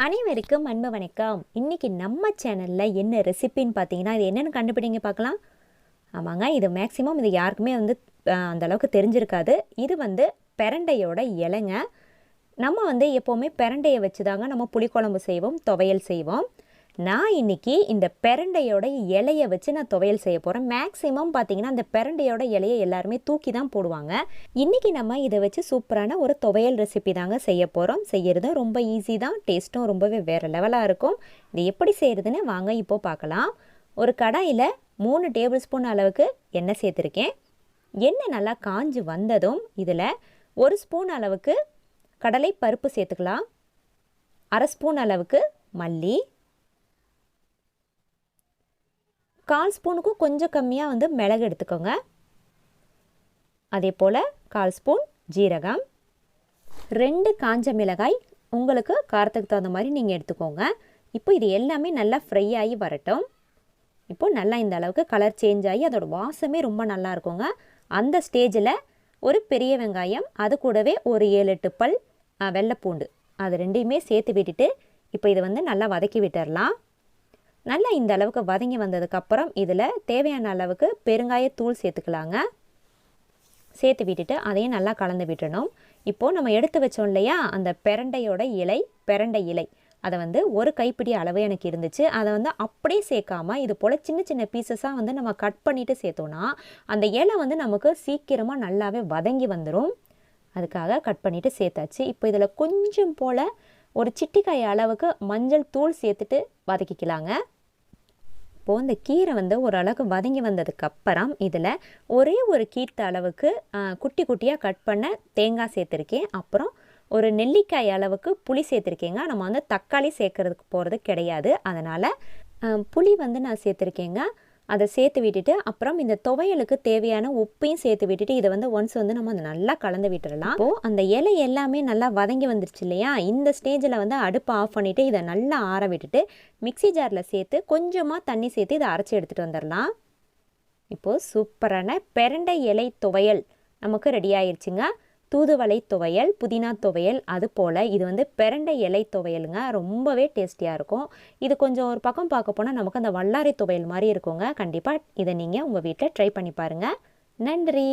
அனைவருக்கும் அன்பு வணக்கம். இன்றைக்கி நம்ம சேனலில் என்ன ரெசிபின்னு பார்த்தீங்கன்னா, இது என்னென்னு கண்டுபிடிங்க பார்க்கலாம். ஆமாங்க, இது மேக்ஸிமம் இது யாருக்குமே அந்தளவுக்கு தெரிஞ்சிருக்காது. இது பெரண்டையோட இலைங்க. நம்ம எப்போவுமே பெரண்டையை வச்சு தாங்க நம்ம புளிக்குழம்பு செய்வோம், துவையல் செய்வோம். நான் இன்றைக்கி இந்த பெரண்டையோட இலையை வச்சு நான் துவையல் செய்ய போகிறேன். மேக்ஸிமம் பார்த்திங்கன்னா அந்த பெரண்டையோட இலையை எல்லாருமே தூக்கி தான் போடுவாங்க. இன்றைக்கி நம்ம இதை வச்சு சூப்பரான ஒரு துவையல் ரெசிபி தாங்க செய்ய போகிறோம். செய்கிறதும் ரொம்ப ஈஸி தான், டேஸ்ட்டும் ரொம்பவே வேறு லெவலாக இருக்கும். இது எப்படி செய்கிறதுன்னு வாங்க இப்போது பார்க்கலாம். ஒரு கடாயில் 3 டேபிள் ஸ்பூன் அளவுக்கு எண்ணெய் சேர்த்துருக்கேன். எண்ணெய் நல்லா காஞ்சு வந்ததும் இதில் 1 ஸ்பூன் அளவுக்கு கடலை பருப்பு சேர்த்துக்கலாம். 1/2 ஸ்பூன் அளவுக்கு மல்லி, 1/4 ஸ்பூனுக்கும் கொஞ்சம் கம்மியாக மிளகு எடுத்துக்கோங்க. அதே போல் 1/4 ஸ்பூன் ஜீரகம், 2 காஞ்ச மிளகாய், உங்களுக்கு காரத்துக்கு தகுந்த மாதிரி நீங்கள் எடுத்துக்கோங்க. இப்போ இது எல்லாமே நல்லா ஃப்ரை ஆகி வரட்டும். இப்போது நல்லா இந்த அளவுக்கு கலர் சேஞ்ச் ஆகி அதோட வாசமே ரொம்ப நல்லா இருக்குங்க. அந்த ஸ்டேஜில் ஒரு பெரிய வெங்காயம், அது கூடவே ஒரு 7-8 பல் வெள்ளைப்பூண்டு, அது ரெண்டையுமே சேர்த்து விட்டுட்டு இப்போ இதை நல்லா வதக்கி விட்டுடலாம். நல்லா இந்த அளவுக்கு வதங்கி வந்ததுக்கப்புறம் இதில் தேவையான அளவுக்கு பெருங்காயத்தூள் சேர்த்துக்கலாங்க. சேர்த்து விட்டுட்டு அதையும் நல்லா கலந்து விட்டுணும். இப்போது நம்ம எடுத்து வச்சோம் இல்லையா அந்த பெரண்டையோட இலை, பெரண்டை இலை, அதை ஒரு கைப்பிடி அளவு எனக்கு இருந்துச்சு. அதை அப்படியே சேர்க்காமல் இது போல் சின்ன சின்ன பீசஸாக நம்ம கட் பண்ணிவிட்டு சேர்த்தோன்னா அந்த இலை நமக்கு சீக்கிரமாக நல்லாவே வதங்கி வந்துடும். அதுக்காக கட் பண்ணிவிட்டு சேர்த்தாச்சு. இப்போ இதில் கொஞ்சம் போல் ஒரு சிட்டிக்காய் அளவுக்கு மஞ்சள் தூள் சேர்த்துட்டு வதக்கிக்கலாங்க. இப்போது இந்த கீரை ஓரளவுக்கு வதங்கி வந்ததுக்கப்புறம் இதில் ஒரே ஒரு கீர்த்த அளவுக்கு குட்டி குட்டியாக கட் பண்ண தேங்காய் சேர்த்துருக்கேன். அப்புறம் ஒரு நெல்லிக்காய் அளவுக்கு புளி சேர்த்துருக்கேங்க. நம்ம தக்காளி சேர்க்கறதுக்கு போகிறது கிடையாது, அதனால் புளி நான் சேர்த்துருக்கேங்க. அதை சேர்த்து விட்டுட்டு அப்புறம் இந்த துவையலுக்கு தேவையான உப்பையும் சேர்த்து விட்டுட்டு இதை ஒன்ஸ் நம்ம நல்லா கலந்து விட்டுடலாம். இப்போது அந்த இலை எல்லாமே நல்லா வதங்கி வந்துருச்சு இல்லையா, இந்த ஸ்டேஜில் அடுப்பை ஆஃப் பண்ணிவிட்டு இதை நல்லா ஆற விட்டுட்டு மிக்ஸி ஜாரில் சேர்த்து கொஞ்சமாக தண்ணி சேர்த்து இதை அரைச்சி எடுத்துகிட்டு வந்துடலாம். இப்போது சூப்பரான பெரண்டை இலை துவையல் நமக்கு ரெடி ஆயிடுச்சுங்க. தூதுவளை துவையல், புதினா துவையல், அது போல் இது பெரண்டை இலை துவையலுங்க. ரொம்பவே டேஸ்டியாக இருக்கும். இது கொஞ்சம் ஒரு பக்கம் பார்க்க போனால் நமக்கு அந்த வல்லாரை துவையல் மாதிரி இருக்குங்க. கண்டிப்பாக இதை நீங்கள் உங்கள் வீட்டில் ட்ரை பண்ணி பாருங்கள். நன்றி.